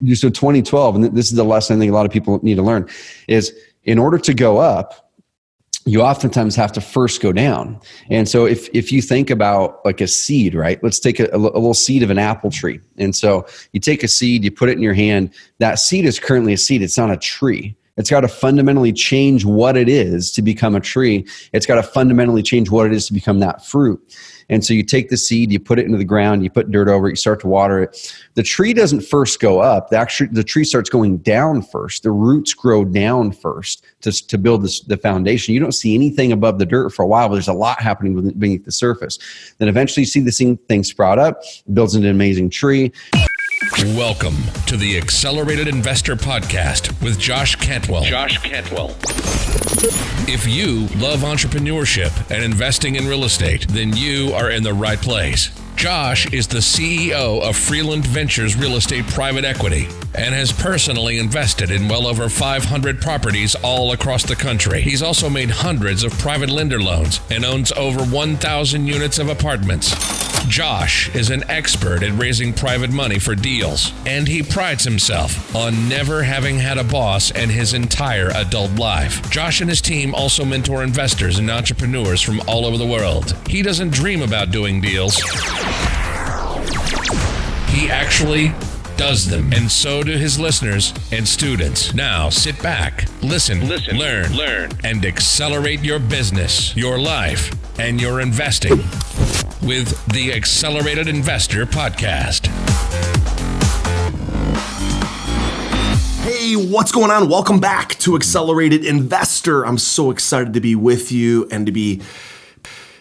So 2012, and this is the lesson I think a lot of people need to learn, is in order to go up, you oftentimes have to first go down. And so if you think about like a seed, right? Let's take a little seed of an apple tree. And so you take a seed, you put it in your hand. That seed is currently a seed. It's not a tree. It's got to fundamentally change what it is to become a tree. It's got to fundamentally change what it is to become that fruit. And so you take the seed, you put it into the ground, you put dirt over it, you start to water it. The tree doesn't first go up. The tree starts going down first. The roots grow down first to build the foundation. You don't see anything above the dirt for a while, but there's a lot happening beneath the surface. Then eventually you see this thing sprout up, builds into an amazing tree. Welcome to the Accelerated Investor Podcast with Josh Cantwell. If you love entrepreneurship and investing in real estate, then you are in the right place. Josh is the CEO of Freeland Ventures Real Estate Private Equity and has personally invested in well over 500 properties all across the country. He's also made hundreds of private lender loans and owns over 1,000 units of apartments. Josh is an expert at raising private money for deals, and he prides himself on never having had a boss in his entire adult life. Josh and his team also mentor investors and entrepreneurs from all over the world. He doesn't dream about doing deals. He actually does them, and so do his listeners and students. Now sit back, listen, learn, and accelerate your business, your life, and your investing with the Accelerated Investor Podcast. Hey, what's going on? Welcome back to Accelerated Investor. I'm so excited to be with you and to be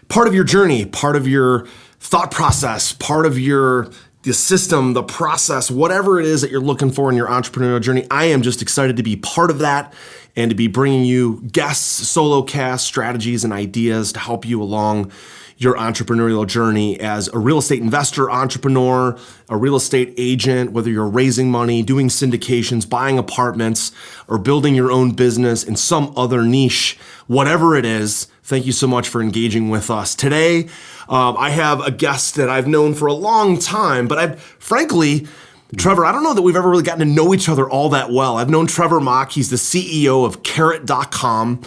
part of your journey, part of your thought process, part of the system, the process, whatever it is that you're looking for in your entrepreneurial journey. I am just excited to be part of that and to be bringing you guests, solo cast strategies and ideas to help you along your entrepreneurial journey as a real estate investor, entrepreneur, a real estate agent, whether you're raising money, doing syndications, buying apartments, or building your own business in some other niche, whatever it is. Thank you so much for engaging with us. Today, I have a guest that I've known for a long time, but Trevor, I don't know that we've ever really gotten to know each other all that well. I've known Trevor Mauch. He's the CEO of Carrot.com.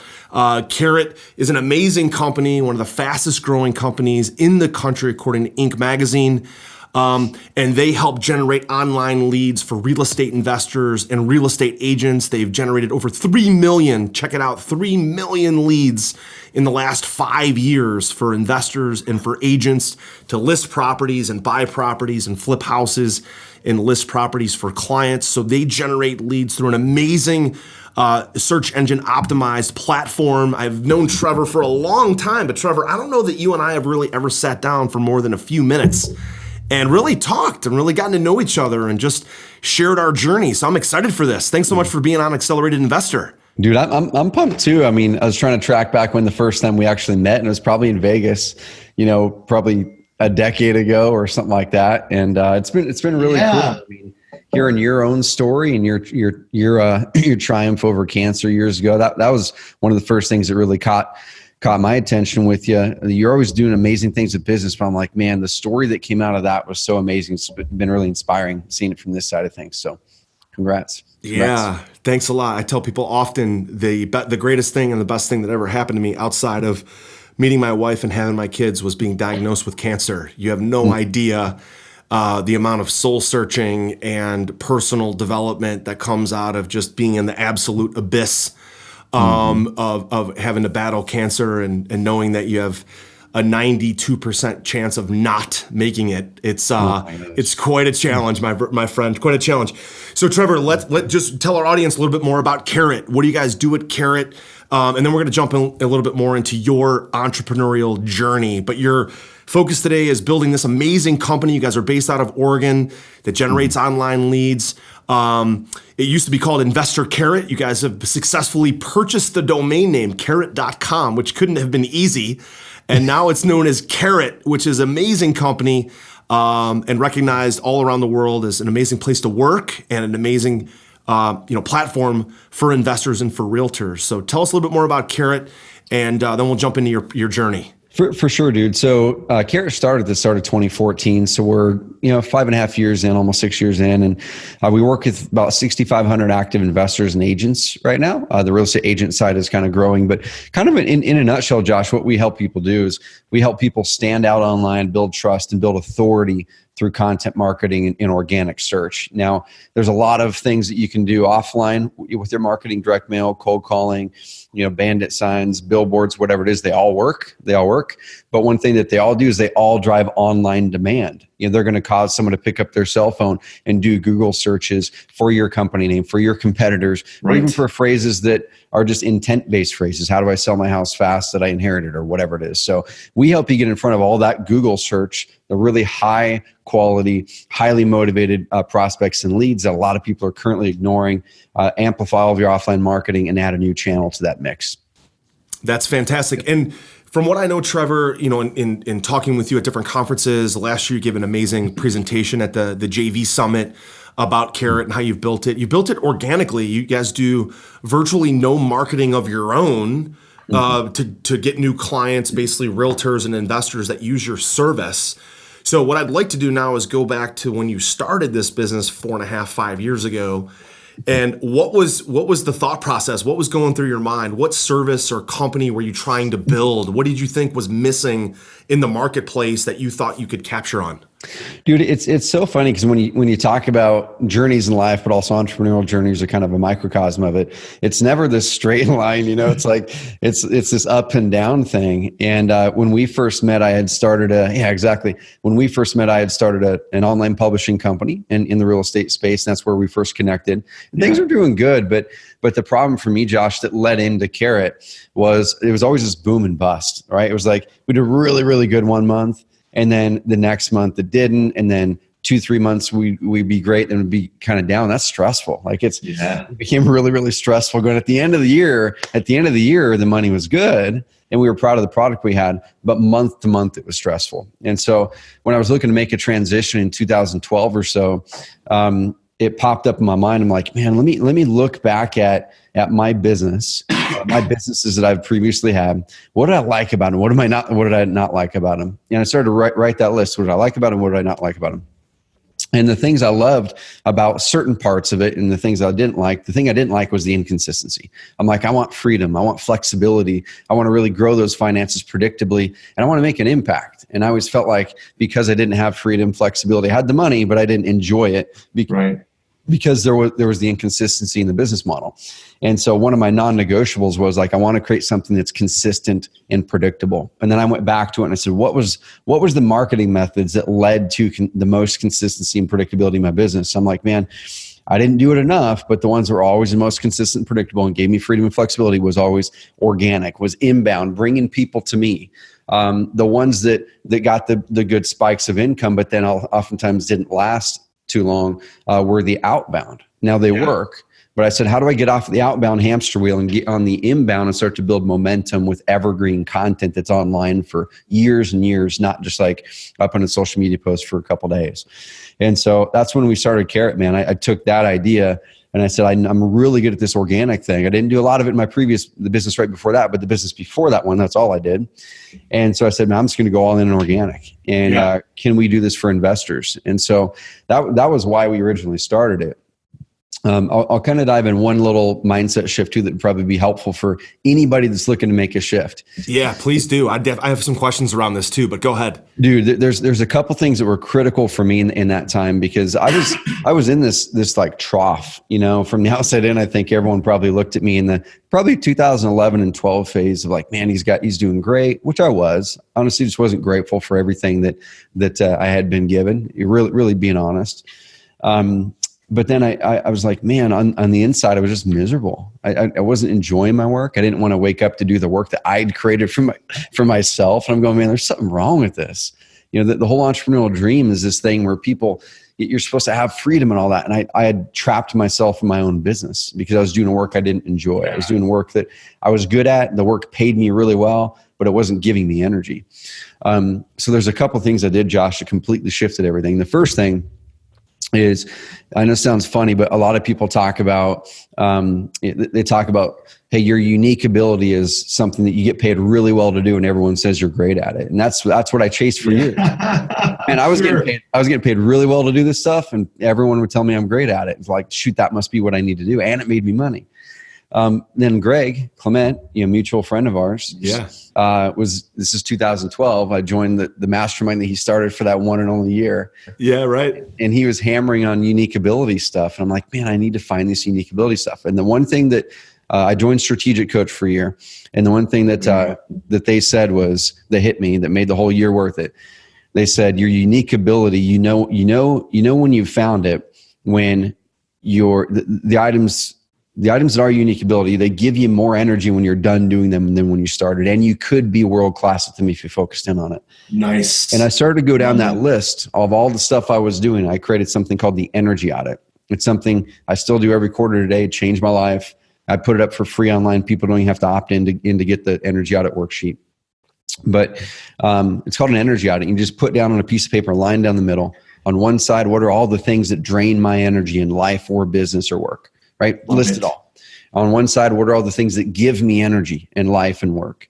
Carrot is an amazing company, one of the fastest growing companies in the country, according to Inc. magazine. And they help generate online leads for real estate investors and real estate agents. They've generated over 3 million, check it out, 3 million leads in the last 5 years for investors and for agents to list properties and buy properties and flip houses and list properties for clients. So they generate leads through an amazing search engine optimized platform. I've known Trevor for a long time, but Trevor, I don't know that you and I have really ever sat down for more than a few minutes and really talked and really gotten to know each other and just shared our journey. So I'm excited for this. Thanks so much for being on Accelerated Investor. Dude, I'm pumped too. I mean, I was trying to track back when the first time we actually met, and it was probably in Vegas, probably a decade ago or something like that. And it's been really cool. I mean, hearing your own story and your triumph over cancer years ago, that was one of the first things that really caught my attention with you. You're always doing amazing things with business, but I'm like, man, the story that came out of that was so amazing. It's been really inspiring seeing it from this side of things. So congrats. Yeah, thanks a lot. I tell people often the greatest thing and the best thing that ever happened to me outside of meeting my wife and having my kids was being diagnosed with cancer. You have no idea the amount of soul searching and personal development that comes out of just being in the absolute abyss of having to battle cancer and knowing that you have a 92% chance of not making it. It's quite a challenge, my friend, quite a challenge. So Trevor, let just tell our audience a little bit more about Carrot. What do you guys do at Carrot? And then we're going to jump in a little bit more into your entrepreneurial journey. But your focus today is building this amazing company. You guys are based out of Oregon that generates online leads. It used to be called Investor Carrot. You guys have successfully purchased the domain name Carrot.com, which couldn't have been easy. And now it's known as Carrot, which is an amazing company and recognized all around the world as an amazing place to work and an amazing platform for investors and for realtors. So tell us a little bit more about Carrot, and then we'll jump into your journey. For sure, dude. So Carrot started at the start of 2014. So we're 5.5 years in, almost 6 years in, and we work with about 6,500 active investors and agents right now. The real estate agent side is kind of growing, but kind of in a nutshell, Josh, what we help people do is we help people stand out online, build trust, and build authority through content marketing and organic search. Now, there's a lot of things that you can do offline with your marketing, direct mail, cold calling, bandit signs, billboards, whatever it is. They all work. But one thing that they all do is they all drive online demand. They're going to cause someone to pick up their cell phone and do Google searches for your company name, for your competitors, or even for phrases that are just intent-based phrases. How do I sell my house fast that I inherited, or whatever it is? So we help you get in front of all that Google search, the really high quality, highly motivated prospects and leads that a lot of people are currently ignoring, amplify all of your offline marketing, and add a new channel to that mix. That's fantastic. And from what I know, Trevor, in talking with you at different conferences, last year you gave an amazing presentation at the JV Summit about Carrot and how you've built it. You built it organically. You guys do virtually no marketing of your own to get new clients, basically realtors and investors that use your service. So what I'd like to do now is go back to when you started this business 4.5, 5 years ago. And what was the thought process? What was going through your mind? What service or company were you trying to build? What did you think was missing in the marketplace that you thought you could capture on? Dude, it's so funny because when you talk about journeys in life, but also entrepreneurial journeys are kind of a microcosm of it. It's never this straight line, It's like it's this up and down thing. And when we first met, I had started When we first met, I had started an online publishing company in the real estate space. And that's where we first connected. And things were doing good, but the problem for me, Josh, that led into Carrot was it was always this boom and bust, right? It was like we did really, really good one month. And then the next month it didn't. And then 2-3 months we'd be great, then it'd be kind of down. That's stressful. Like it became really, really stressful. Going at the end of the year, the money was good and we were proud of the product we had, but month to month it was stressful. And so when I was looking to make a transition in 2012 or so, it popped up in my mind. I'm like, man, let me look back at my business, my businesses that I've previously had. What did I like about them? What did I not like about them? And I started to write that list. What did I like about them? What did I not like about them? And the things I loved about certain parts of it and the things I didn't like, the thing I didn't like was the inconsistency. I'm like, I want freedom. I want flexibility. I want to really grow those finances predictably. And I want to make an impact. And I always felt like because I didn't have freedom, flexibility, I had the money, but I didn't enjoy it. Because there was the inconsistency in the business model. And so one of my non-negotiables was like, I want to create something that's consistent and predictable. And then I went back to it and I said, what was the marketing methods that led to the most consistency and predictability in my business? I'm like, man, I didn't do it enough, but the ones that were always the most consistent and predictable and gave me freedom and flexibility was always organic, was inbound, bringing people to me. The ones that got the good spikes of income, but then oftentimes didn't last too long, were the outbound. Now they work, but I said, how do I get off the outbound hamster wheel and get on the inbound and start to build momentum with evergreen content that's online for years and years, not just like up on a social media post for a couple of days. And so that's when we started Carrot, man. I took that idea and I said, I'm really good at this organic thing. I didn't do a lot of it in the business right before that, but the business before that one, that's all I did. And so I said, man, I'm just going to go all in organic. And can we do this for investors? And so that was why we originally started it. I'll kind of dive in one little mindset shift too that would probably be helpful for anybody that's looking to make a shift. Yeah, please do. I have some questions around this too, but go ahead. Dude, there's a couple things that were critical for me in that time because I was in this like trough, from the outside in. I think everyone probably looked at me in the probably 2011 and 12 phase of like, man, he's doing great, which I was. Honestly, just wasn't grateful for everything that I had been given. Really being honest. But then I was like, man, on the inside, I was just miserable. I wasn't enjoying my work. I didn't want to wake up to do the work that I'd created for myself. And I'm going, man, there's something wrong with this. The whole entrepreneurial dream is this thing where you're supposed to have freedom and all that. And I had trapped myself in my own business because I was doing work I didn't enjoy. I was doing work that I was good at. The work paid me really well, but it wasn't giving me energy. So there's a couple things I did, Josh, that completely shifted everything. The first thing is, I know it sounds funny, but a lot of people talk about, they talk about, hey, your unique ability is something that you get paid really well to do, and everyone says you're great at it. And that's what I chased for years. And I was getting paid really well to do this stuff, and everyone would tell me I'm great at it. It's like, shoot, that must be what I need to do. And it made me money. Then Greg Clement, mutual friend of ours, this is 2012. I joined the mastermind that he started for that one and only year. Yeah, right. And he was hammering on unique ability stuff. And I'm like, man, I need to find this unique ability stuff. And the one thing that I joined Strategic Coach for a year. And the one thing that that they said that hit me, that made the whole year worth it. They said, your unique ability, when you've found it, when the items that are unique ability, they give you more energy when you're done doing them than when you started. And you could be world-class at them if you focused in on it. Nice. And I started to go down that list of all the stuff I was doing. I created something called the energy audit. It's something I still do every quarter today. It changed my life. I put it up for free online. People don't even have to opt in to get the energy audit worksheet. But it's called an energy audit. You just put down on a piece of paper, a line down the middle. On one side, what are all the things that drain my energy in life or business or work? Right? List it all. On one side, what are all the things that give me energy in life and work?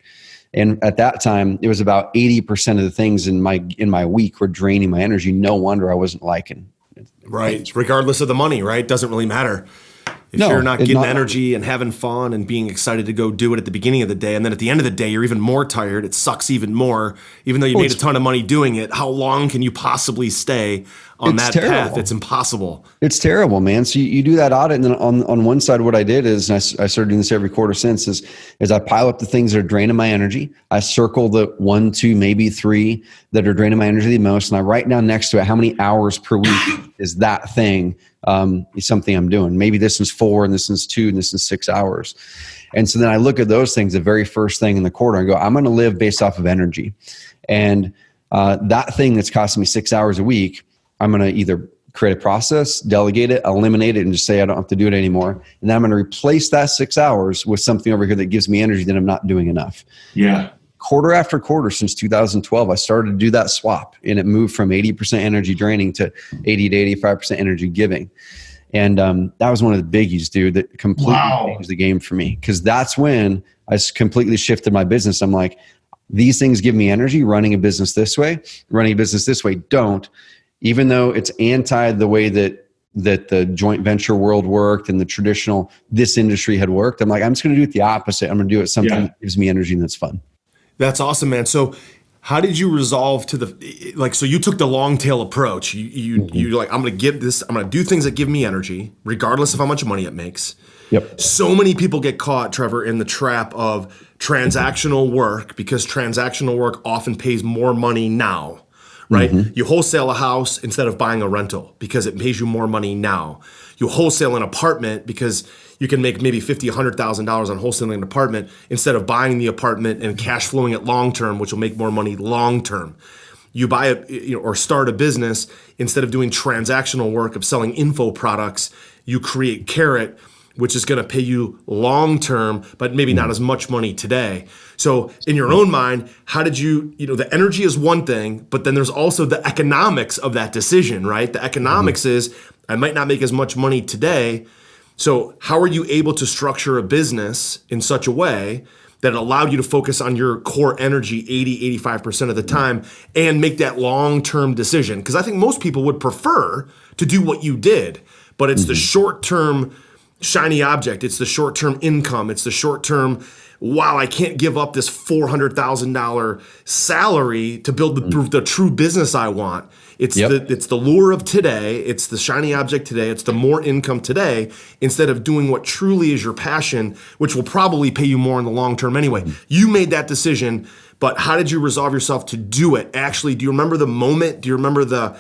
And at that time, it was about 80% of the things in my week were draining my energy. No wonder I wasn't liking it. Right. Regardless of the money, right? Doesn't really matter. If you're not getting energy and having fun and being excited to go do it at the beginning of the day, and then at the end of the day, you're even more tired. It sucks even more. Even though you made a ton of money doing it, how long can you possibly stay on that path? It's impossible. It's terrible, man. So you do that audit, and then on one side, what I did is, and I started doing this every quarter since, is I pile up the things that are draining my energy. I circle the 1, 2, maybe 3 that are draining my energy the most, and I write down next to it how many hours per week is that thing is something I'm doing. Maybe this is 4, and this is 2, and this is 6 hours. And so then I look at those things, the very first thing in the quarter, and go, I'm going to live based off of energy. And that thing that's costing me 6 hours a week, I'm going to either create a process, delegate it, eliminate it, and just say I don't have to do it anymore. And then I'm going to replace that 6 hours with something over here that gives me energy that I'm not doing enough. Yeah. Quarter after quarter since 2012, I started to do that swap, and it moved from 80% energy draining to 80 to 85% energy giving. And that was one of the biggies, dude, that completely changed the game for me. Because that's when I completely shifted my business. I'm like, these things give me energy. Running a business this way don't. Even though it's anti the way that the joint venture world worked and the traditional this industry had worked, I'm like, I'm just going to do it the opposite. I'm going to do it something that gives me energy and that's fun. That's awesome, man. So how did you resolve so you took the long tail approach. You're like, I'm going to do things that give me energy, regardless of how much money it makes. Yep. So many people get caught, Trevor, in the trap of transactional work, because transactional work often pays more money now, right? Mm-hmm. You wholesale a house instead of buying a rental because it pays you more money now. You wholesale an apartment because you can make maybe $50,000, $100,000 on wholesaling an apartment instead of buying the apartment and cash flowing it long term, which will make more money long term. You buy or start a business instead of doing transactional work of selling info products. You create Carrot, which is going to pay you long term, but maybe not as much money today. So in your own mind, how did the energy is one thing, but then there's also the economics of that decision, right? The economics is I might not make as much money today. So how are you able to structure a business in such a way that allowed you to focus on your core energy 80, 85% of the time and make that long-term decision? Because I think most people would prefer to do what you did, but it's the short-term shiny object. It's the short-term income. It's the short-term, wow, I can't give up this $400,000 salary to build the true business I want. It's the lure of today. It's the shiny object today. It's the more income today instead of doing what truly is your passion, which will probably pay you more in the long term anyway. You made that decision, but how did you resolve yourself to do it? Actually, do you remember the moment? Do you remember the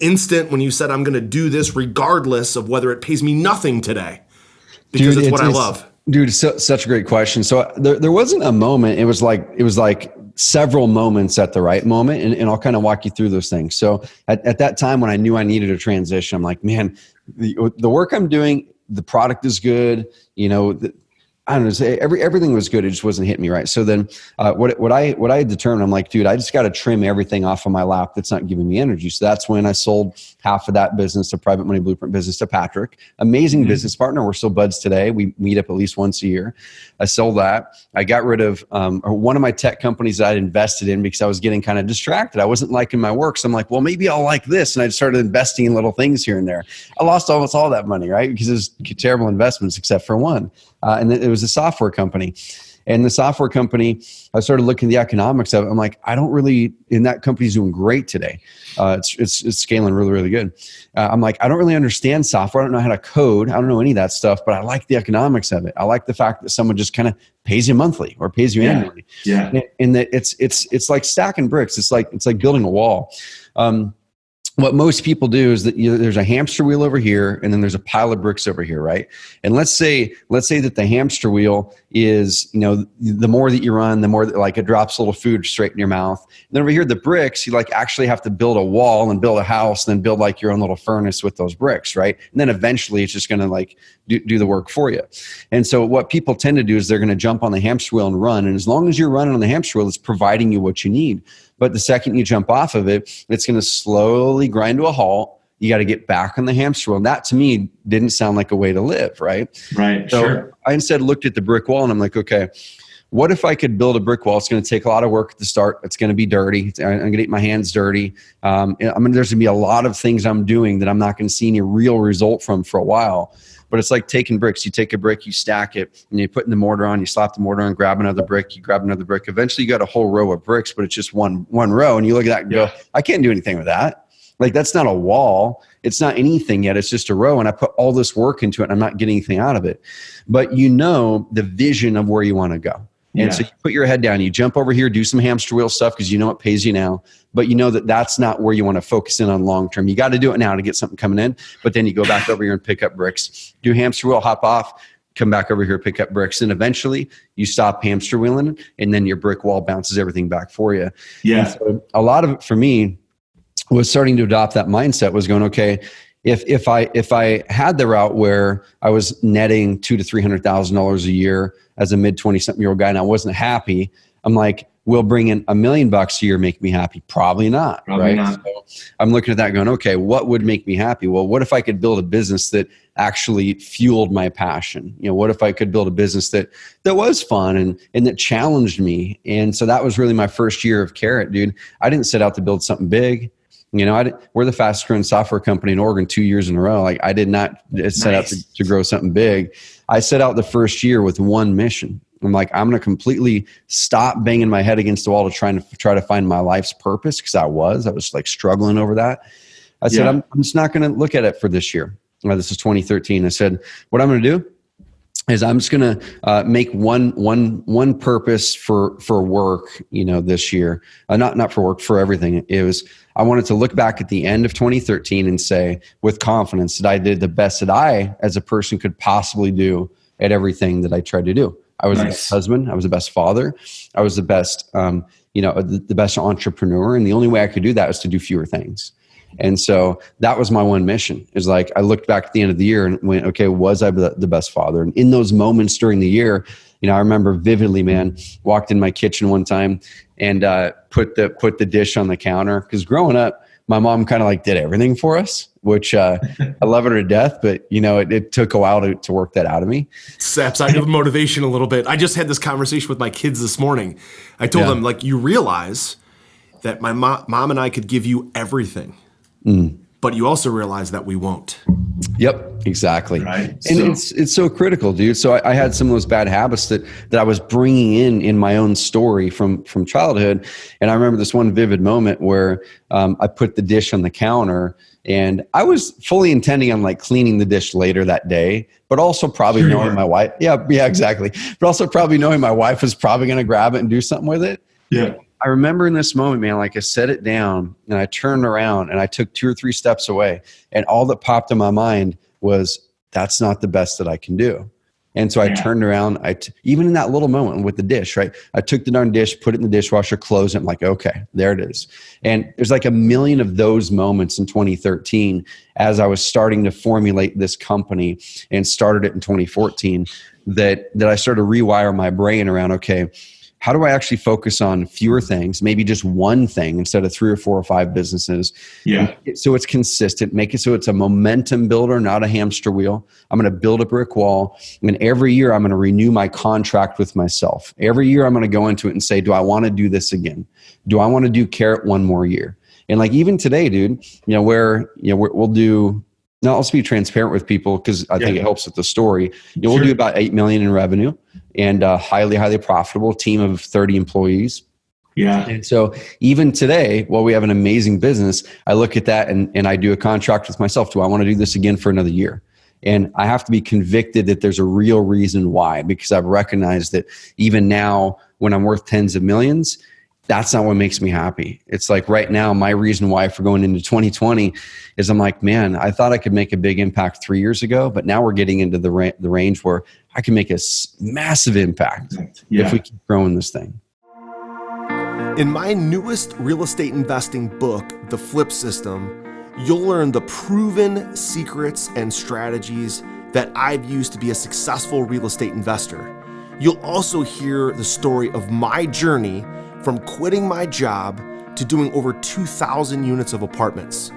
instant when you said, I'm going to do this regardless of whether it pays me nothing today? Because it's what I love. Dude, such a great question. So there wasn't a moment. It was like several moments at the right moment. And I'll kind of walk you through those things. So at that time when I knew I needed a transition, I'm like, man, the work I'm doing, the product is good. I don't know, everything was good. It just wasn't hitting me right. So then what I determined, I'm like, dude, I just got to trim everything off of my lap that's not giving me energy. So that's when I sold half of that business, the Private Money Blueprint business, to Patrick. Amazing business partner. We're still buds today. We meet up at least once a year. I sold that. I got rid of one of my tech companies that I'd invested in because I was getting kind of distracted. I wasn't liking my work. So I'm like, well, maybe I'll like this. And I started investing in little things here and there. I lost almost all that money, right? Because it was terrible investments except for one. And it was a software company. And the software company, I started looking at the economics of it. I'm like, and that company's doing great today. It's scaling really, really good. I'm like, I don't really understand software. I don't know how to code. I don't know any of that stuff, but I like the economics of it. I like the fact that someone just kind of pays you monthly or pays you annually. Yeah. And that it's like stacking bricks. It's like building a wall. What most people do is that there's a hamster wheel over here, and then there's a pile of bricks over here, right? And let's say that the hamster wheel is, the more that you run, the more that like it drops a little food straight in your mouth. And then over here, the bricks, you like actually have to build a wall and build a house, and then build like your own little furnace with those bricks, right? And then eventually it's just going to like do the work for you. And so what people tend to do is they're going to jump on the hamster wheel and run. And as long as you're running on the hamster wheel, it's providing you what you need. But the second you jump off of it, it's going to slowly grind to a halt. You got to get back on the hamster wheel. And that to me didn't sound like a way to live, right? Right, so sure. I instead looked at the brick wall and I'm like, okay, what if I could build a brick wall? It's going to take a lot of work at the start. It's going to be dirty. I'm going to get my hands dirty. There's going to be a lot of things I'm doing that I'm not going to see any real result from for a while. But it's like taking bricks. You take a brick, you stack it, and you put in the mortar on, you slap the mortar on, grab another brick, you grab another brick. Eventually you got a whole row of bricks, but it's just one row. And you look at that and go, I can't do anything with that. Like that's not a wall. It's not anything yet. It's just a row. And I put all this work into it and I'm not getting anything out of it. But the vision of where you want to go. And so you put your head down, you jump over here, do some hamster wheel stuff because you know it pays you now, but you know that that's not where you want to focus in on long term. You got to do it now to get something coming in, but then you go back over here and pick up bricks, do hamster wheel, hop off, come back over here, pick up bricks, and eventually you stop hamster wheeling, and then your brick wall bounces everything back for you. Yeah. And so a lot of it for me was starting to adopt that mindset, was going, okay, if I had the route where I was netting $200,000 to $300,000 a year as a mid 20-something-year-old guy and I wasn't happy, I'm like, will bringing $1 million a year make me happy? Probably not. Probably not. So I'm looking at that going, okay, what would make me happy? Well, what if I could build a business that actually fueled my passion? What if I could build a business that was fun and that challenged me? And so that was really my first year of Carrot, dude. I didn't set out to build something big. We're the fastest growing software company in Oregon 2 years in a row. Like I did not set out to grow something big. I set out the first year with one mission. I'm like, I'm going to completely stop banging my head against the wall to try to find my life's purpose. Cause I was like struggling over that. I said, I'm just not going to look at it for this year. This is 2013. I said, what I'm going to do is I'm just going to make one purpose for work, this year, not for work, for everything. I wanted to look back at the end of 2013 and say with confidence that I did the best that I, as a person, could possibly do at everything that I tried to do. I was the best husband. I was the best father. I was the best, the best entrepreneur. And the only way I could do that was to do fewer things. And so that was my one mission. Is like, I looked back at the end of the year and went, okay, was I the best father? And in those moments during the year, I remember vividly, man, walked in my kitchen one time and put the dish on the counter. Because growing up, my mom kind of like did everything for us, which I love her to death. But, it took a while to work that out of me. Saps out of motivation a little bit. I just had this conversation with my kids this morning. I told them, like, you realize that my mom and I could give you everything. But you also realize that we won't. Yep, exactly. Right. And it's so critical, dude. So I had some of those bad habits that I was bringing in my own story from childhood. And I remember this one vivid moment where I put the dish on the counter and I was fully intending on like cleaning the dish later that day, but also probably knowing my wife. Yeah, exactly. But also probably knowing my wife was probably going to grab it and do something with it. Yeah. I remember in this moment, man, like I set it down and I turned around and I took 2 or 3 steps away. And all that popped in my mind was, that's not the best that I can do. And so I turned around, even in that little moment with the dish, right? I took the darn dish, put it in the dishwasher, closed it. I'm like, okay, there it is. And there's like a million of those moments in 2013 as I was starting to formulate this company and started it in 2014 that I started to rewire my brain around, okay, how do I actually focus on fewer things, maybe just one thing instead of 3 or 4 or 5 businesses? Yeah. So it's consistent. Make it so it's a momentum builder, not a hamster wheel. I'm going to build a brick wall. And every year I'm going to renew my contract with myself. Every year I'm going to go into it and say, do I want to do this again? Do I want to do carrot one more year? And like even today, dude, we'll do. Now, let's be transparent with people because I think it helps with the story. We'll do about $8 million in revenue and a highly, highly profitable team of 30 employees. Yeah. And so even today, while we have an amazing business, I look at that and I do a contract with myself. Do I want to do this again for another year? And I have to be convicted that there's a real reason why, because I've recognized that even now when I'm worth tens of millions, that's not what makes me happy. It's like right now, my reason why for going into 2020 is I'm like, man, I thought I could make a big impact 3 years ago, but now we're getting into the range where I can make a massive impact if we keep growing this thing. In my newest real estate investing book, The Flip System, you'll learn the proven secrets and strategies that I've used to be a successful real estate investor. You'll also hear the story of my journey from quitting my job to doing over 2,000 units of apartments.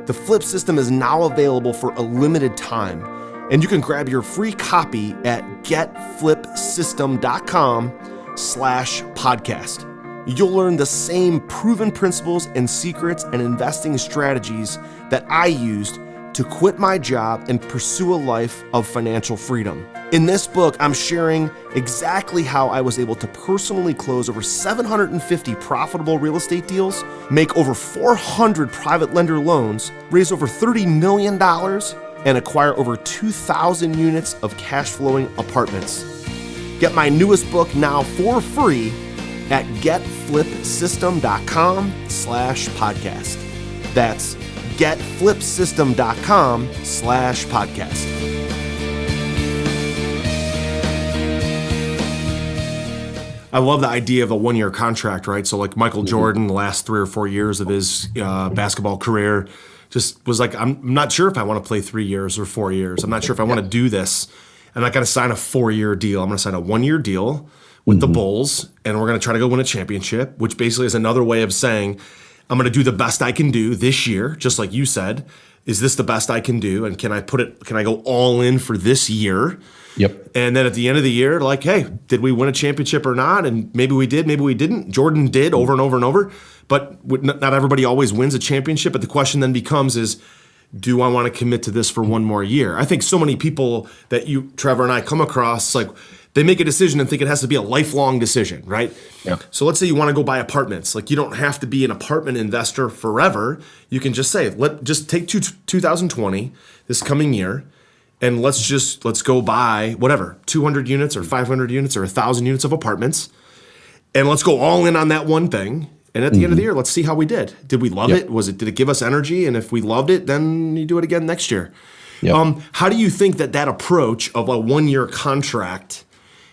The Flip System is now available for a limited time, and you can grab your free copy at getflipsystem.com/podcast. You'll learn the same proven principles and secrets and investing strategies that I used to quit my job and pursue a life of financial freedom. In this book, I'm sharing exactly how I was able to personally close over 750 profitable real estate deals, make over 400 private lender loans, raise over $30 million, and acquire over 2,000 units of cash flowing apartments. Get my newest book now for free at getflipsystem.com/podcast. That's getflipsystem.com/podcast. I love the idea of a 1-year contract, right? So like Michael Jordan, the last 3 or 4 years of his basketball career, just was like, I'm not sure if I want to play 3 years or 4 years. I'm not sure if I want to do this. I'm not going to sign a 4-year deal. I'm going to sign a 1-year deal with the Bulls, and we're going to try to go win a championship, which basically is another way of saying, I'm going to do the best I can do this year, just like you said. Is this the best I can do? And can I go all in for this year? Yep. And then at the end of the year, like, hey, did we win a championship or not? And maybe we did, maybe we didn't. Jordan did over and over and over, but not everybody always wins a championship. But the question then becomes is, do I want to commit to this for one more year? I think so many people that you, Trevor, and I come across, like, they make a decision and think it has to be a lifelong decision, right? Yep. So let's say you want to go buy apartments. Like, you don't have to be an apartment investor forever. You can just say, just take 2020, this coming year, and let's go buy whatever, 200 units or 500 units or 1,000 units of apartments, and let's go all in on that one thing. And at the end of the year, let's see how we did. Did we love it? Did it give us energy? And if we loved it, then you do it again next year. Yep. How do you think that approach of a 1-year contract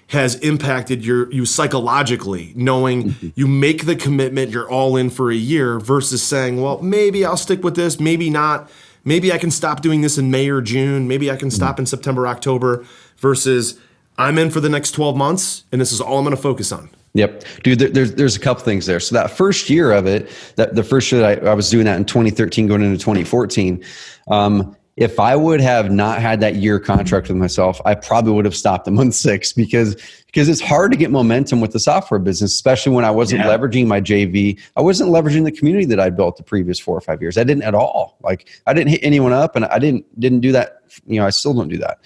has impacted you psychologically, knowing you make the commitment, you're all in for a year, versus saying, well, maybe I'll stick with this, maybe not. Maybe I can stop doing this in May or June. Maybe I can stop in September, October, versus I'm in for the next 12 months, and this is all I'm going to focus on. Yep. Dude, there's a couple things there. So that first year of it, the first year that I was doing that in 2013 going into 2014, if I would have not had that year contract with myself, I probably would have stopped at month 6 because it's hard to get momentum with the software business, especially when I wasn't leveraging my JV. I wasn't leveraging the community that I built the previous 4 or 5 years. I didn't at all. Like, I didn't hit anyone up, and I didn't do that. I still don't do that.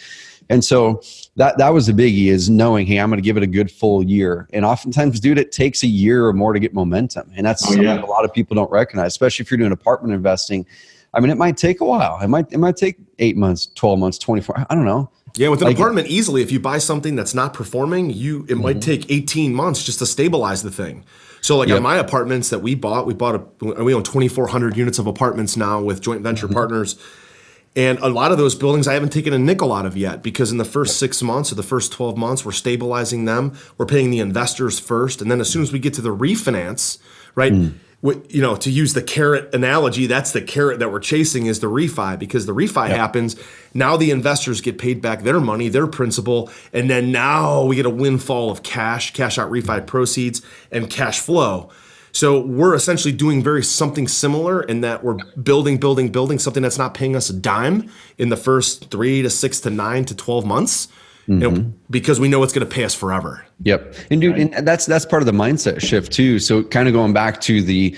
And so that was the biggie, is knowing, hey, I'm going to give it a good full year. And oftentimes, dude, it takes a year or more to get momentum. And that's something a lot of people don't recognize, especially if you're doing apartment investing. I mean, it might take a while. It might take 8 months, 12 months, 24. I don't know. Yeah, with an apartment, easily, if you buy something that's not performing, it might take 18 months just to stabilize the thing. So like on my apartments that we own 2,400 units of apartments now with joint venture partners. And a lot of those buildings I haven't taken a nickel out of yet, because in the first 6 months or the first 12 months, we're stabilizing them. We're paying the investors first. And then as soon as we get to the refinance, right, to use the carrot analogy, that's the carrot that we're chasing, is the refi, because the refi happens. Now the investors get paid back their money, their principal. And then now we get a windfall of cash out refi proceeds and cash flow. So we're essentially doing something similar in that we're building something that's not paying us a dime in the first 3 to 6 to 9 to 12 months, because we know it's going to pay us forever. Yep. And dude, and that's part of the mindset shift too. So kind of going back to the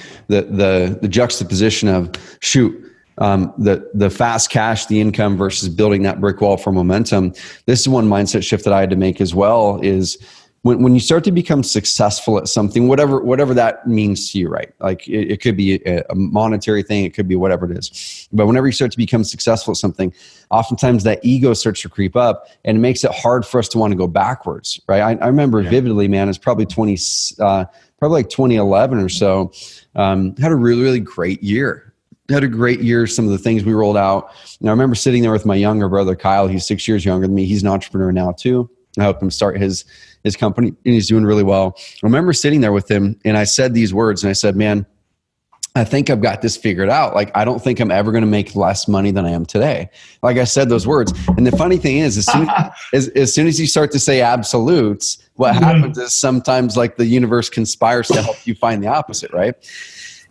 juxtaposition of the fast cash, the income versus building that brick wall for momentum. This is one mindset shift that I had to make as well, is when you start to become successful at something, whatever that means to you, right? Like it could be a monetary thing, it could be whatever it is. But whenever you start to become successful at something, oftentimes that ego starts to creep up, and it makes it hard for us to want to go backwards, right? I remember vividly, man, it's probably like 2011 or so. Had a really, really great year. Had a great year. Some of the things we rolled out. I remember sitting there with my younger brother, Kyle. He's 6 years younger than me. He's an entrepreneur now too. I helped him start his company, and he's doing really well. I remember sitting there with him, and I said these words, and I said, man, I think I've got this figured out. Like, I don't think I'm ever going to make less money than I am today. Like I said those words. And the funny thing is, as soon as you start to say absolutes, what happens is sometimes like the universe conspires to help you find the opposite, right?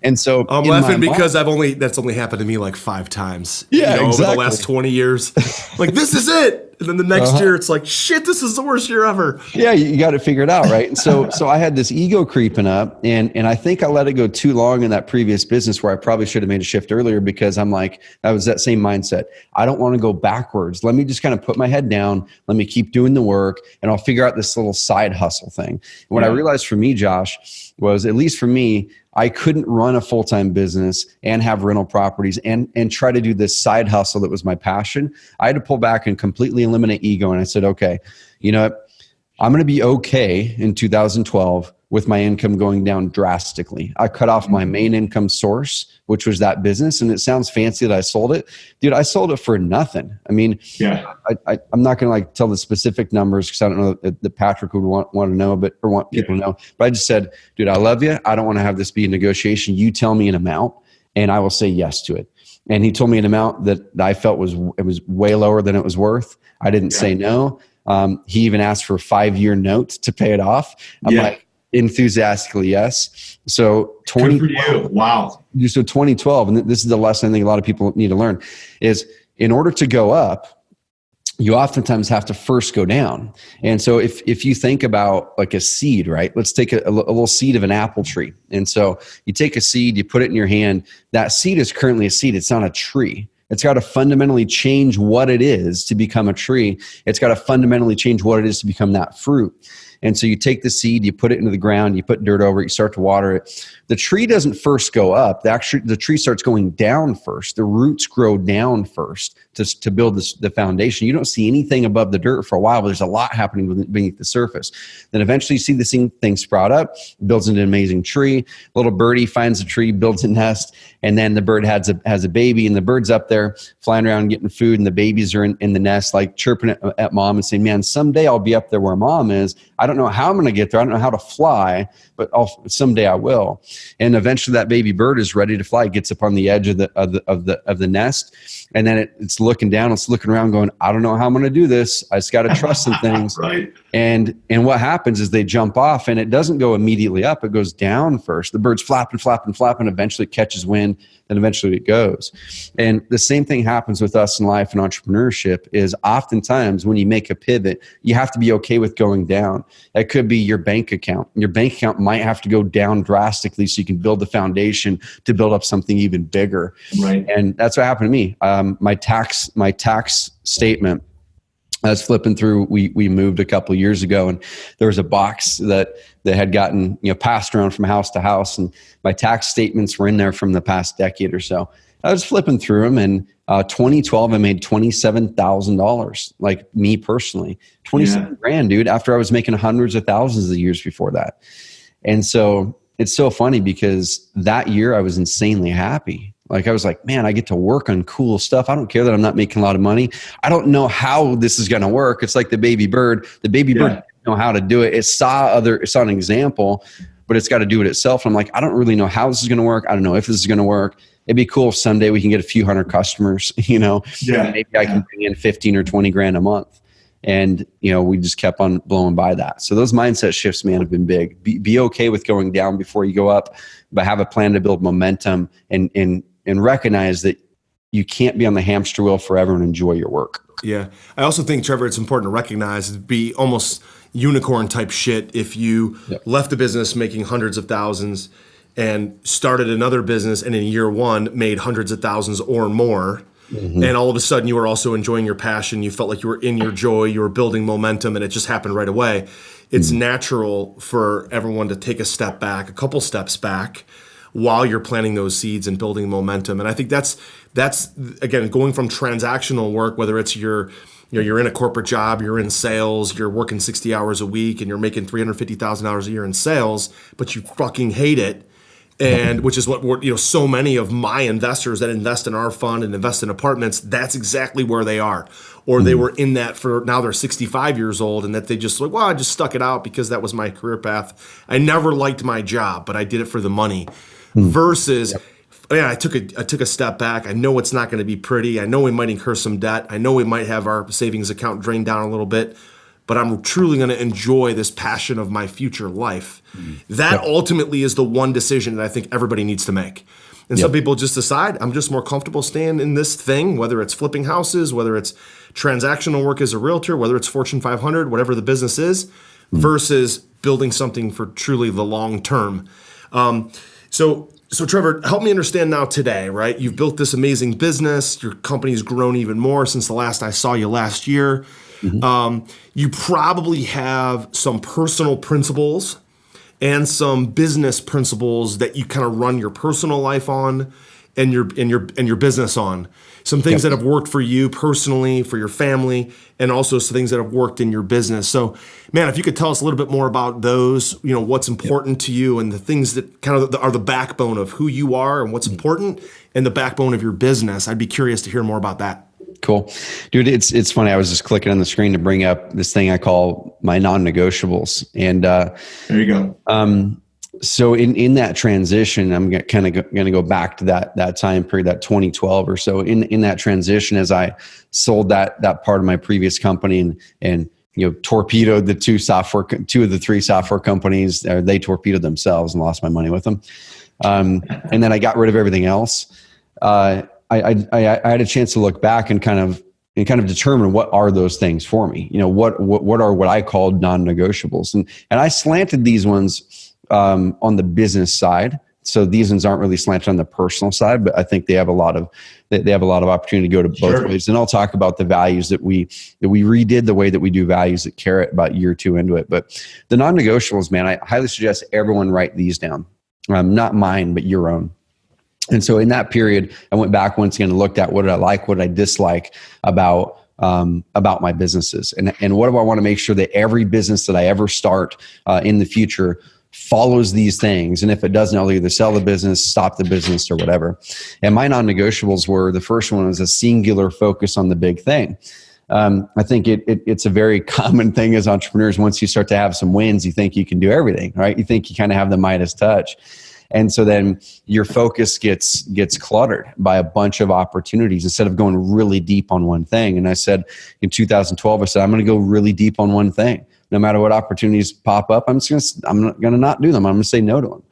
And so I'm laughing because that's only happened to me like 5 times. Yeah, exactly. Over the last 20 years. Like, this is it. And then the next year it's like, shit, this is the worst year ever. Yeah, you got it figured out, right? And so I had this ego creeping up, and I think I let it go too long in that previous business where I probably should have made a shift earlier, because I'm like, I was that same mindset. I don't want to go backwards. Let me just kind of put my head down. Let me keep doing the work, and I'll figure out this little side hustle thing. And what I realized for me, Josh, was, at least for me, I couldn't run a full-time business and have rental properties and try to do this side hustle that was my passion. I had to pull back and completely eliminate ego. And I said, okay, you know what? I'm going to be okay in 2012 with my income going down drastically. I cut off my main income source, which was that business. And it sounds fancy that I sold it. Dude, I sold it for nothing. I mean, I'm not going to tell the specific numbers, because I don't know that Patrick would want to know, or want people to know. But I just said, dude, I love you. I don't want to have this be a negotiation. You tell me an amount and I will say yes to it. And he told me an amount that I felt was way lower than it was worth. I didn't say no. He even asked for a 5-year note to pay it off. I'm like, enthusiastically yes. So 2012. Wow. So 2012, and this is the lesson I think a lot of people need to learn, is in order to go up, you oftentimes have to first go down. And so if you think about like a seed, right? Let's take a little seed of an apple tree. And so you take a seed, you put it in your hand. That seed is currently a seed. It's not a tree. It's got to fundamentally change what it is to become a tree. It's got to fundamentally change what it is to become that fruit. And so you take the seed, you put it into the ground, you put dirt over it, you start to water it. The tree doesn't first go up. The tree starts going down first. The roots grow down first to build the foundation. You don't see anything above the dirt for a while, but there's a lot happening beneath the surface. Then eventually you see this thing sprout up, builds into an amazing tree. A little birdie finds a tree, builds a nest, and then the bird has a baby, and the bird's up there flying around getting food, and the babies are in the nest, like chirping at mom and saying, man, someday I'll be up there where mom is. I don't know how I'm going to get there. I don't know how to fly, but someday I will. And eventually that baby bird is ready to fly. It gets up on the edge of the nest, and then it's looking down. It's looking around, going, I don't know how I'm going to do this. I just got to trust some things. Right. And what happens is they jump off, and it doesn't go immediately up. It goes down first. The bird's flapping. Eventually it catches wind. Then eventually it goes. And the same thing happens with us in life and entrepreneurship. Is oftentimes when you make a pivot, you have to be okay with going down. That could be your bank account. Your bank account might have to go down drastically so you can build the foundation to build up something even bigger. Right. And that's what happened to me. My tax statement, I was flipping through, we moved a couple of years ago, and there was a box that had gotten passed around from house to house, and my tax statements were in there from the past decade or so. I was flipping through them, and 2012 I made $27,000, like me personally, 27 grand, dude, after I was making hundreds of thousands of years before that. And so it's so funny because that year I was insanely happy. Like I was like, man, I get to work on cool stuff. I don't care that I'm not making a lot of money. I don't know how this is going to work. It's like the baby bird. The baby bird didn't know how to do it. It saw an example, but it's got to do it itself. And I'm like, I don't really know how this is going to work. I don't know if this is going to work. It'd be cool if someday we can get a few hundred customers, and maybe I can bring in 15 or 20 grand a month. And, we just kept on blowing by that. So those mindset shifts, man, have been big. Be okay with going down before you go up, but have a plan to build momentum and recognize that you can't be on the hamster wheel forever and enjoy your work. Yeah. I also think, Trevor, it's important to recognize it'd be almost unicorn type shit if you left the business making hundreds of thousands and started another business and in year one made hundreds of thousands or more. Mm-hmm. And all of a sudden you were also enjoying your passion. You felt like you were in your joy, you were building momentum, and it just happened right away. It's natural for everyone to take a step back, a couple steps back, while you're planting those seeds and building momentum. And I think that's again, going from transactional work, whether it's you're in a corporate job, you're in sales, you're working 60 hours a week and you're making $350,000 a year in sales, but you fucking hate it. And which is what so many of my investors that invest in our fund and invest in apartments, that's exactly where they are. Or they were in that for, now they're 65 years old, and that they just like, well, I just stuck it out because that was my career path. I never liked my job, but I did it for the money. Versus, I took a step back. I know it's not going to be pretty. I know we might incur some debt. I know we might have our savings account drained down a little bit, but I'm truly going to enjoy this passion of my future life. That ultimately is the one decision that I think everybody needs to make. And some people just decide, I'm just more comfortable staying in this thing, whether it's flipping houses, whether it's transactional work as a realtor, whether it's Fortune 500, whatever the business is, versus building something for truly the long term. So Trevor, help me understand now today, right? You've built this amazing business. Your company's grown even more since the last I saw you last year. You probably have some personal principles and some business principles that you kind of run your personal life on and your business on. Some things that have worked for you personally, for your family, and also some things that have worked in your business. So, man, if you could tell us a little bit more about those, what's important to you and the things that kind of are the backbone of who you are and what's important and the backbone of your business. I'd be curious to hear more about that. Cool. Dude, it's funny. I was just clicking on the screen to bring up this thing I call my non-negotiables. And there you go. So in that transition, I'm kind of going to go back to that time period, that 2012 or so. In that transition, as I sold that part of my previous company and torpedoed the two of the three software companies, they torpedoed themselves and lost my money with them. And then I got rid of everything else. I had a chance to look back and kind of determine what are those things for me. What are what I called non-negotiables, and I slanted these ones on the business side. So these ones aren't really slanted on the personal side, but I think they have a lot of opportunity to go to both ways. And I'll talk about the values that we redid the way that we do values at Carrot about year 2 into it. But the non-negotiables, man, I highly suggest everyone write these down. Not mine, but your own. And so in that period, I went back once again and looked at what did I like, what did I dislike about my businesses, and what do I want to make sure that every business that I ever start in the future follows these things. And if it doesn't, I'll either sell the business, stop the business, or whatever. And my non-negotiables were, the first one was a singular focus on the big thing. I think it's a very common thing as entrepreneurs. Once you start to have some wins, you think you can do everything, right? You think you kind of have the Midas touch. And so then your focus gets cluttered by a bunch of opportunities instead of going really deep on one thing. And I said in 2012, I said, I'm going to go really deep on one thing. No matter what opportunities pop up, I'm not going to not do them. I'm going to say no to them.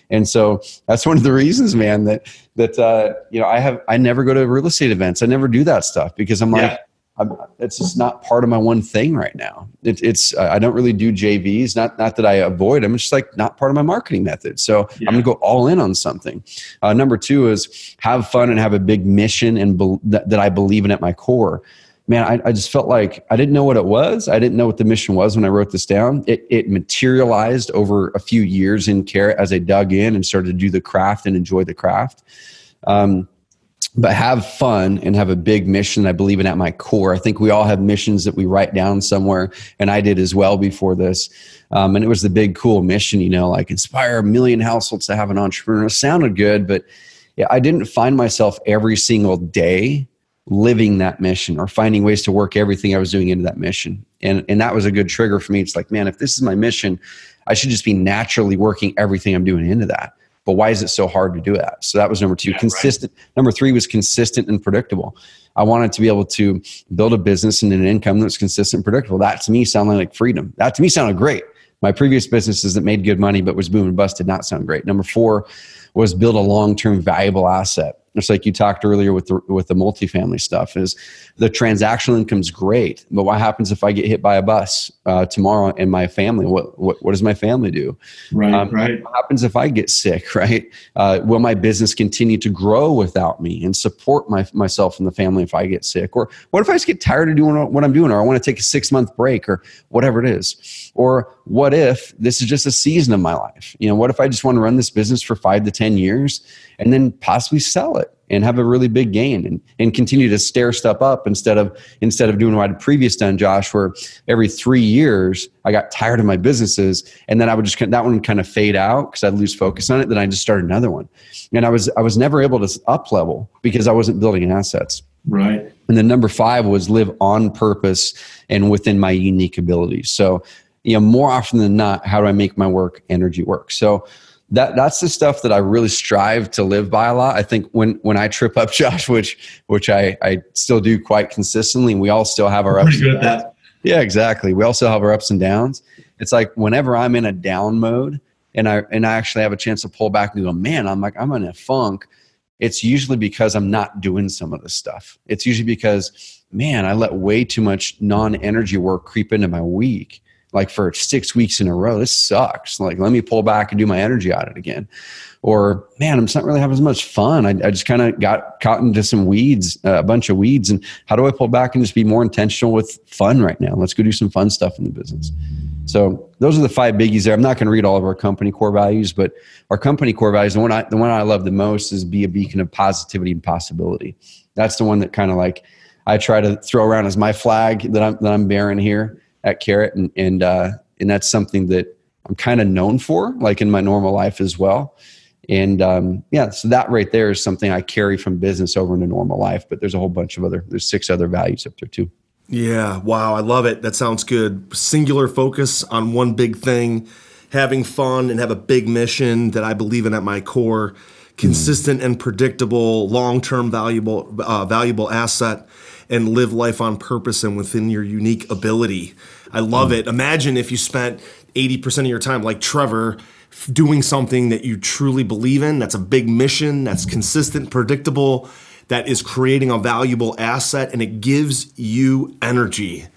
And so that's one of the reasons, man, I never go to real estate events. I never do that stuff because I'm like, it's just not part of my one thing right now. I don't really do JVs, not that I avoid them. It's just like not part of my marketing method. So I'm going to go all in on something. Number 2 is have fun and have a big mission and that I believe in at my core. Man, I just felt like I didn't know what it was. I didn't know what the mission was when I wrote this down. It materialized over a few years in Carrot as I dug in and started to do the craft and enjoy the craft. But have fun and have a big mission I believe in at my core. I think we all have missions that we write down somewhere, and I did as well before this. And it was the big, cool mission, like inspire 1 million households to have an entrepreneur. It sounded good, but I didn't find myself every single day living that mission or finding ways to work everything I was doing into that mission. And that was a good trigger for me. It's like, man, if this is my mission, I should just be naturally working everything I'm doing into that. But why is it so hard to do that? So that was number 2. Consistent. Right. Number 3 was consistent and predictable. I wanted to be able to build a business and an income that's consistent and predictable. That to me sounded like freedom. That to me sounded great. My previous businesses that made good money but was boom and bust did not sound great. Number 4 was build a long-term valuable asset. Just like you talked earlier with the multifamily stuff, is the transactional income's great, but what happens if I get hit by a bus tomorrow in my family? What does my family do? Right. What happens if I get sick? Right? Will my business continue to grow without me and support myself and the family if I get sick? Or what if I just get tired of doing what I'm doing, or I want to take a 6-month break, or whatever it is? Or what if this is just a season of my life? What if I just want to run this business for 5 to 10 years and then possibly sell it and have a really big gain and continue to stair step up instead of doing what I'd previously done, Josh, where every 3 years I got tired of my businesses and then I would that one kind of fade out because I'd lose focus on it. Then I just started another one. And I was never able to up level because I wasn't building assets. Right. And then number 5 was live on purpose and within my unique abilities. So, more often than not, how do I make my work energy work? So that's the stuff that I really strive to live by a lot. I think when I trip up, Josh, which I still do quite consistently, and we all still have our ups and downs. Pretty good at that. Yeah, exactly. We also have our ups and downs. It's like whenever I'm in a down mode and I actually have a chance to pull back and go, man, I'm in a funk. It's usually because I'm not doing some of this stuff. It's usually because, man, I let way too much non-energy work creep into my week. Like for 6 weeks in a row, this sucks. Like, let me pull back and do my energy audit again. Or, man, I'm just not really having as much fun. I just kind of got caught into some weeds, a bunch of weeds. And how do I pull back and just be more intentional with fun right now? Let's go do some fun stuff in the business. So those are the 5 biggies there. I'm not going to read all of our company core values, but our company core values, the one I love the most is be a beacon of positivity and possibility. That's the one that kind of like I try to throw around as my flag that I'm bearing here at Carrot, and that's something that I'm kind of known for, like in my normal life as well. And so that right there is something I carry from business over into normal life. But there's a whole bunch of there's 6 other values up there too. Yeah, wow, I love it. That sounds good. Singular focus on one big thing, having fun, and have a big mission that I believe in at my core. Consistent and predictable, long-term valuable asset, and live life on purpose and within your unique ability. I love it. Imagine if you spent 80% of your time like Trevor doing something that you truly believe in, that's a big mission, that's consistent, predictable, that is creating a valuable asset, and it gives you energy.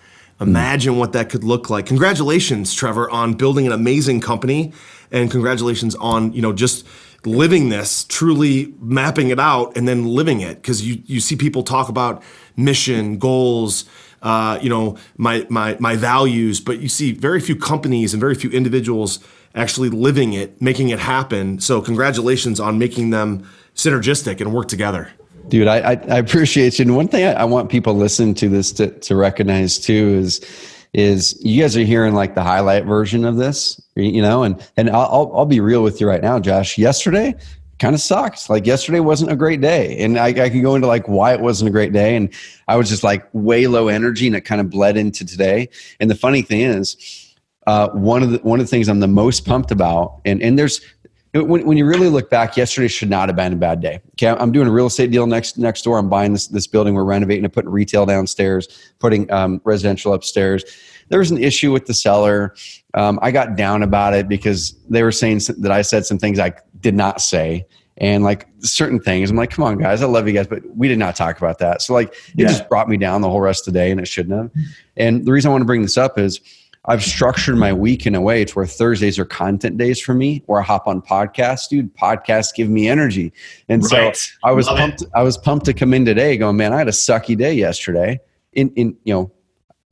Imagine what that could look like. Congratulations, Trevor, on building an amazing company, and congratulations on, just living this, truly mapping it out and then living it. Because you see people talk about mission, goals, my values, but you see very few companies and very few individuals actually living it, making it happen. So congratulations on making them synergistic and work together. Dude, I appreciate you. And one thing I want people listening to this to recognize too is you guys are hearing like the highlight version of this, and I'll be real with you right now, Josh. Yesterday kind of sucked. Like yesterday wasn't a great day, and I could go into like why it wasn't a great day, and I was just like way low energy, and it kind of bled into today. And the funny thing is, one of the things I'm the most pumped about, and there's when you really look back, yesterday should not have been a bad day. Okay, I'm doing a real estate deal next door. I'm buying this building. We're renovating it, putting retail downstairs, putting residential upstairs. There was an issue with the seller. I got down about it because they were saying that I said some things I did not say, and like certain things. I'm like, come on, guys, I love you guys, but we did not talk about that. So like, it just brought me down the whole rest of the day, and it shouldn't have. And the reason I want to bring this up is I've structured my week in a way to where Thursdays are content days for me, where I hop on podcasts. Dude, podcasts give me energy. And so I was pumped. I was pumped to come in today going, man, I had a sucky day yesterday. Okay,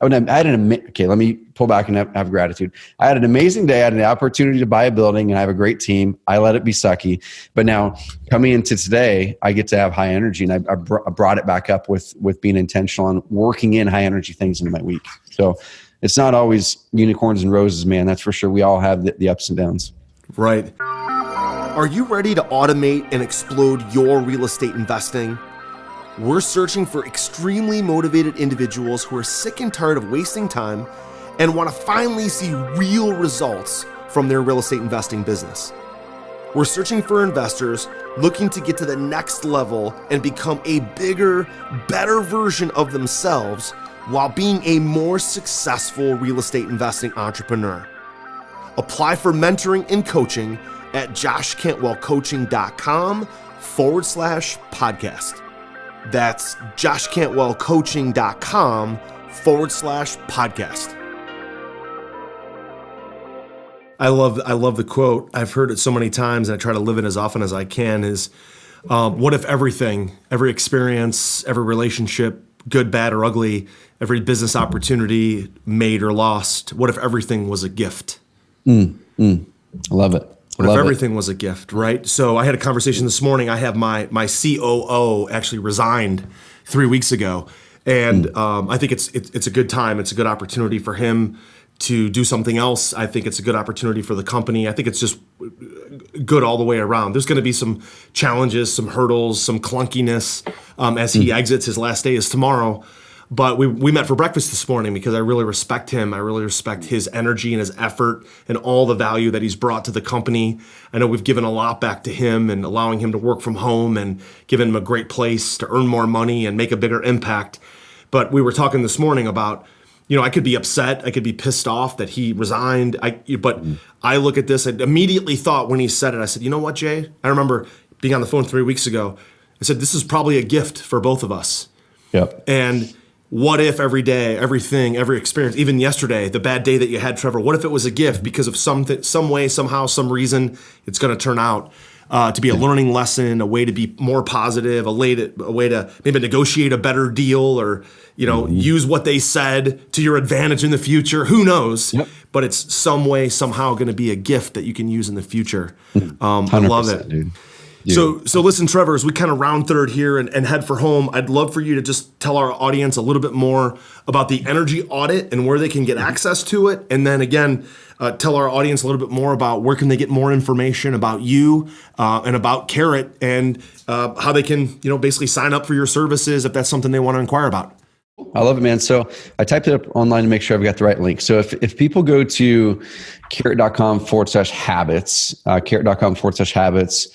let me pull back and have gratitude. I had an amazing day. I had an opportunity to buy a building, and I have a great team. I let it be sucky. But now coming into today, I get to have high energy, and I brought it back up with being intentional on working in high energy things into my week. So it's not always unicorns and roses, man. That's for sure. We all have the ups and downs. Right. Are you ready to automate and explode your real estate investing? We're searching for extremely motivated individuals who are sick and tired of wasting time and want to finally see real results from their real estate investing business. We're searching for investors looking to get to the next level and become a bigger, better version of themselves while being a more successful real estate investing entrepreneur. Apply for mentoring and coaching at joshcantwellcoaching.com/podcast. That's joshcantwellcoaching.com/podcast. I love the quote. I've heard it so many times, and I try to live it as often as I can, is what if everything, every experience, every relationship, good, bad, or ugly, every business opportunity made or lost, what if everything was a gift? I love it. What if everything was a gift, right? So I had a conversation this morning. I have my COO actually resigned 3 weeks ago. And I think it's a good time. It's a good opportunity for him to do something else. I think it's a good opportunity for the company. I think it's just good all the way around. There's going to be some challenges, some hurdles, some clunkiness as he exits. His last day is tomorrow. But we met for breakfast this morning because I really respect him. I really respect his energy and his effort and all the value that he's brought to the company. I know we've given a lot back to him and allowing him to work from home and giving him a great place to earn more money and make a bigger impact. But we were talking this morning about, I could be upset. I could be pissed off that he resigned. But I look at this, I immediately thought when he said it, I said, you know what, Jay? I remember being on the phone 3 weeks ago. I said, this is probably a gift for both of us. Yep. And what if every day, everything, every experience, even yesterday, the bad day that you had, Trevor, what if it was a gift because of something, some way, somehow, some reason it's going to turn out to be a learning lesson, a way to be more positive, a way to maybe negotiate a better deal or, use what they said to your advantage in the future. Who knows? Yep. But it's some way, somehow going to be a gift that you can use in the future. I love it. Dude. So listen, Trevor, as we kind of round third here and head for home, I'd love for you to just tell our audience a little bit more about the energy audit and where they can get access to it. And then again, tell our audience a little bit more about where can they get more information about you and about Carrot and how they can, basically sign up for your services if that's something they want to inquire about. I love it, man. So I typed it up online to make sure I've got the right link. So if people go to carrot.com/habits, carrot.com/habits,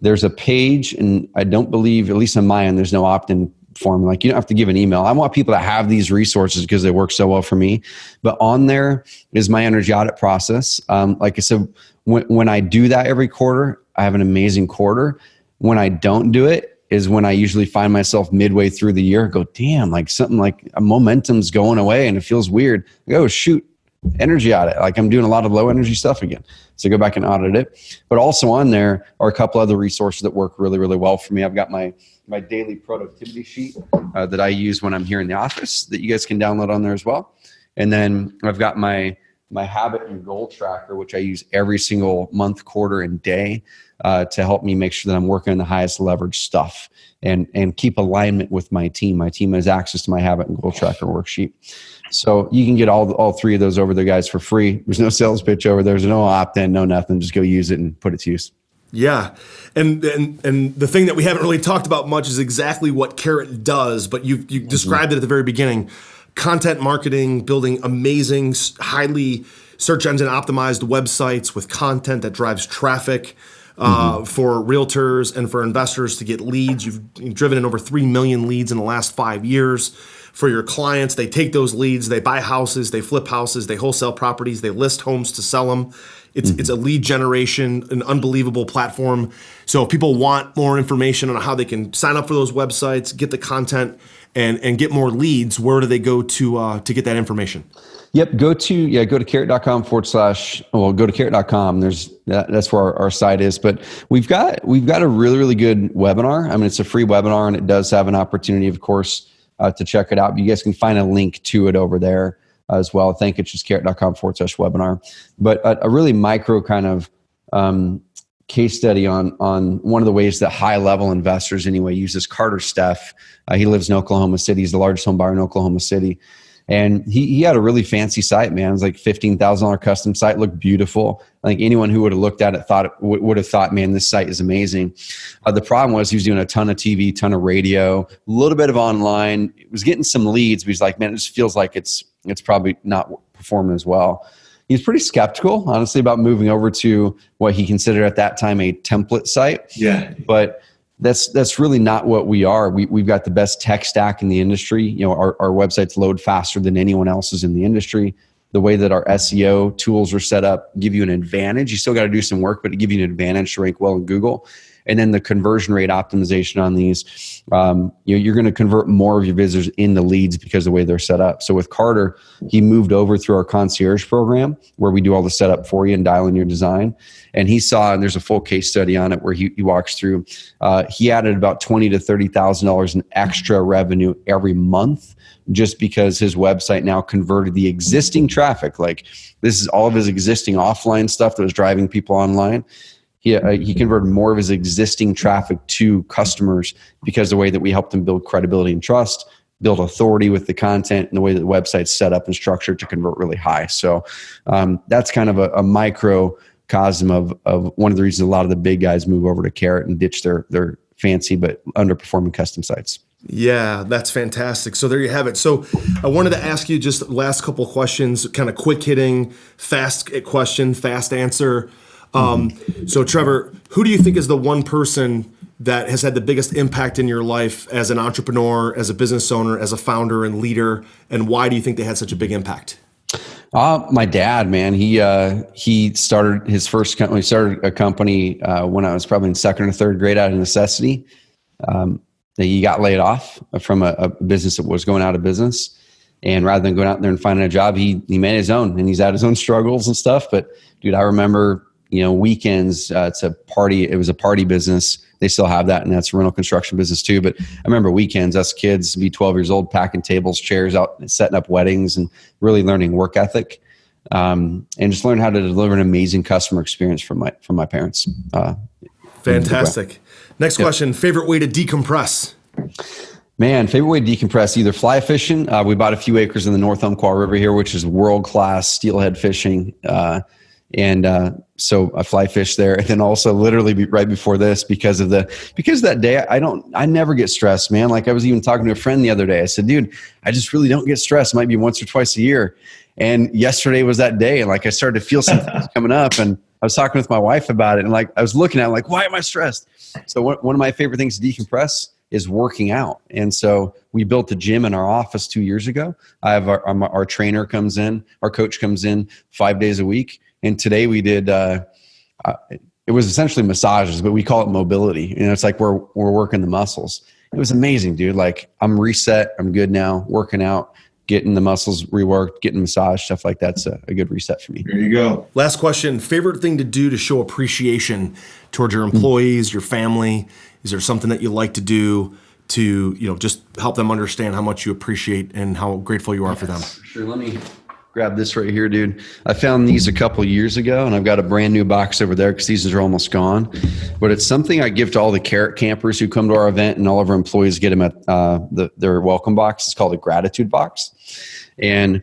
there's a page, and I don't believe, at least on my end, there's no opt-in form. Like, you don't have to give an email. I want people to have these resources because they work so well for me. But on there is my energy audit process. Like I said, when I do that every quarter, I have an amazing quarter. When I don't do it is when I usually find myself midway through the year, go, damn, like something like a momentum's going away and it feels weird. I go, shoot, energy audit. Like I'm doing a lot of low energy stuff again. So go back and audit it. But also on there are a couple other resources that work really, really well for me. I've got my daily productivity sheet that I use when I'm here in the office that you guys can download on there as well. And then I've got my habit and goal tracker, which I use every single month, quarter, and day to help me make sure that I'm working on the highest leverage stuff and keep alignment with my team. My team has access to my habit and goal tracker worksheet. So you can get all three of those over there, guys, for free. There's no sales pitch over there. There's no opt-in, no nothing. Just go use it and put it to use. Yeah. And the thing that we haven't really talked about much is exactly what Carrot does, but you described it at the very beginning. Content marketing, building amazing, highly search engine optimized websites with content that drives traffic for realtors and for investors to get leads. You've driven in over 3 million leads in the last 5 years. For your clients, they take those leads, they buy houses, they flip houses, they wholesale properties, they list homes to sell them. It's a lead generation, an unbelievable platform. So if people want more information on how they can sign up for those websites, get the content, and get more leads, where do they go to get that information? Yep. Go to carrot.com go to carrot.com. That's where our site is. But we've got a really, really good webinar. I mean, it's a free webinar and it does have an opportunity, of course, to check it out. You guys can find a link to it over there as well. I think it's just carrot.com/webinar. But a really micro kind of case study on one of the ways that high level investors anyway use this. Carter Steff. He lives in Oklahoma City. He's the largest home buyer in Oklahoma City. And he had a really fancy site, man. It was like $15,000 custom site, looked beautiful. I think anyone who would have looked at it would have thought, man, this site is amazing. The problem was he was doing a ton of TV, ton of radio, a little bit of online. It was getting some leads, but he's like, man, it just feels like it's probably not performing as well. He was pretty skeptical, honestly, about moving over to what he considered at that time a template site. Yeah. But that's really not what we are. We've got the best tech stack in the industry. You know, our websites load faster than anyone else's in the industry. The way that our SEO tools are set up give you an advantage. You still got to do some work, but it give you an advantage to rank well in Google. And then the conversion rate optimization on these, you're going to convert more of your visitors into leads because of the way they're set up. So with Carter, he moved over through our concierge program where we do all the setup for you and dial in your design. And he saw, and there's a full case study on it where he walks through, he added about $20,000 to $30,000 in extra revenue every month just because his website now converted the existing traffic. Like this is all of his existing offline stuff that was driving people online. He converted more of his existing traffic to customers because of the way that we helped him build credibility and trust, build authority with the content, and the way that the website's set up and structured to convert really high. So that's kind of a microcosm of one of the reasons a lot of the big guys move over to Carrot and ditch their fancy but underperforming custom sites. Yeah, that's fantastic. So there you have it. So I wanted to ask you just last couple questions, kind of quick hitting, fast question, fast answer. So Trevor, who do you think is the one person that has had the biggest impact in your life as an entrepreneur, as a business owner, as a founder and leader? And why do you think they had such a big impact? My dad, man, he started his first company. He started a company when I was probably in second or third grade out of necessity. He got laid off from a business that was going out of business. And rather than going out there and finding a job, he made his own, and he's had his own struggles and stuff. But dude, I remember, weekends, it was a party business. They still have that, and that's a rental construction business too. But I remember weekends, us kids, be 12 years old, packing tables, chairs out, setting up weddings, and really learning work ethic, and just learn how to deliver an amazing customer experience from my parents. Fantastic. Next question, favorite way to decompress? Man, favorite way to decompress, either fly fishing. We bought a few acres in the North Umpqua River here, which is world-class steelhead fishing. So I fly fish there. And then also literally right before this, because of that day, I never get stressed, man. Like I was even talking to a friend the other day. I said, dude, I just really don't get stressed. It might be once or twice a year. And yesterday was that day. And like, I started to feel something coming up, and I was talking with my wife about it. And like, I was looking at it like, why am I stressed? So one of my favorite things to decompress is working out. And so we built a gym in our office 2 years ago. I have our trainer comes in, our coach comes in 5 days a week. And today we did, it was essentially massages, but we call it mobility. It's like we're working the muscles. It was amazing, dude. Like I'm reset. I'm good now, working out, getting the muscles reworked, getting massage, stuff like that's a good reset for me. There you go. Last question, favorite thing to do to show appreciation towards your employees, your family? Is there something that you like to do to, just help them understand how much you appreciate and how grateful you are for them? Sure. Let me grab this right here, dude. I found these a couple years ago, and I've got a brand new box over there because these are almost gone. But it's something I give to all the Carrot campers who come to our event, and all of our employees get them at their welcome box. It's called a gratitude box. And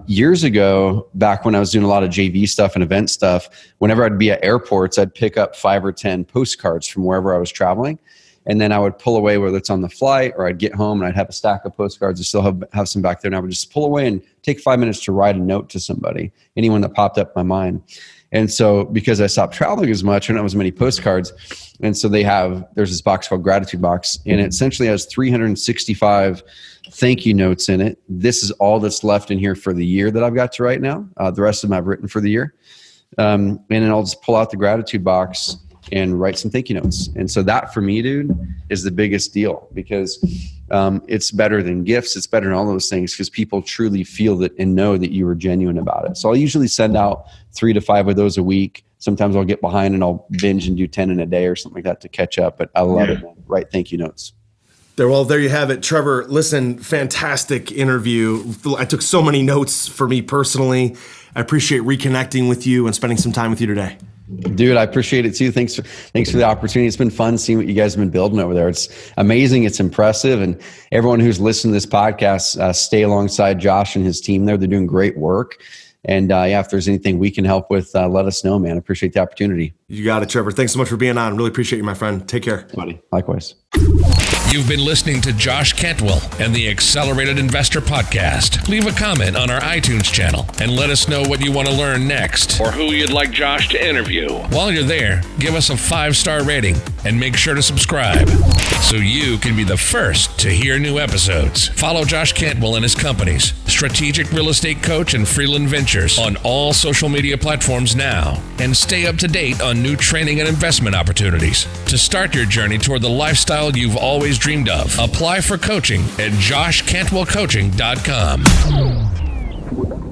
years ago, back when I was doing a lot of JV stuff and event stuff, whenever I'd be at airports, I'd pick up 5 or 10 postcards from wherever I was traveling. And then I would pull away, whether it's on the flight or I'd get home and I'd have a stack of postcards. I still have some back there. And I would just pull away and take 5 minutes to write a note to somebody, anyone that popped up in my mind. And so because I stopped traveling as much, I don't have as many postcards. And so there's this box called Gratitude Box, and it essentially has 365 thank you notes in it. This is all that's left in here for the year that I've got to write now. The rest of them I've written for the year. And then I'll just pull out the Gratitude Box and write some thank you notes. And so that for me, dude, is the biggest deal, because it's better than gifts. It's better than all those things, because people truly feel that and know that you were genuine about it. So I'll usually send out 3 to 5 of those a week. Sometimes I'll get behind and I'll binge and do 10 in a day or something like that to catch up. But I love it, man. Write thank you notes. Well, there you have it. Trevor, listen, fantastic interview. I took so many notes for me personally. I appreciate reconnecting with you and spending some time with you today. Dude, I appreciate it too. Thanks for the opportunity. It's been fun seeing what you guys have been building over there. It's amazing. It's impressive. And everyone who's listening to this podcast, stay alongside Josh and his team there. They're doing great work. And if there's anything we can help with, let us know, man. I appreciate the opportunity. You got it, Trevor. Thanks so much for being on. Really appreciate you, my friend. Take care. Buddy. Likewise. You've been listening to Josh Cantwell and the Accelerated Investor Podcast. Leave a comment on our iTunes channel and let us know what you want to learn next or who you'd like Josh to interview. While you're there, give us a 5-star rating and make sure to subscribe so you can be the first to hear new episodes. Follow Josh Cantwell and his companies, Strategic Real Estate Coach and Freeland Ventures, on all social media platforms now, and stay up to date on new training and investment opportunities to start your journey toward the lifestyle you've always dreamed of. Apply for coaching at joshcantwellcoaching.com.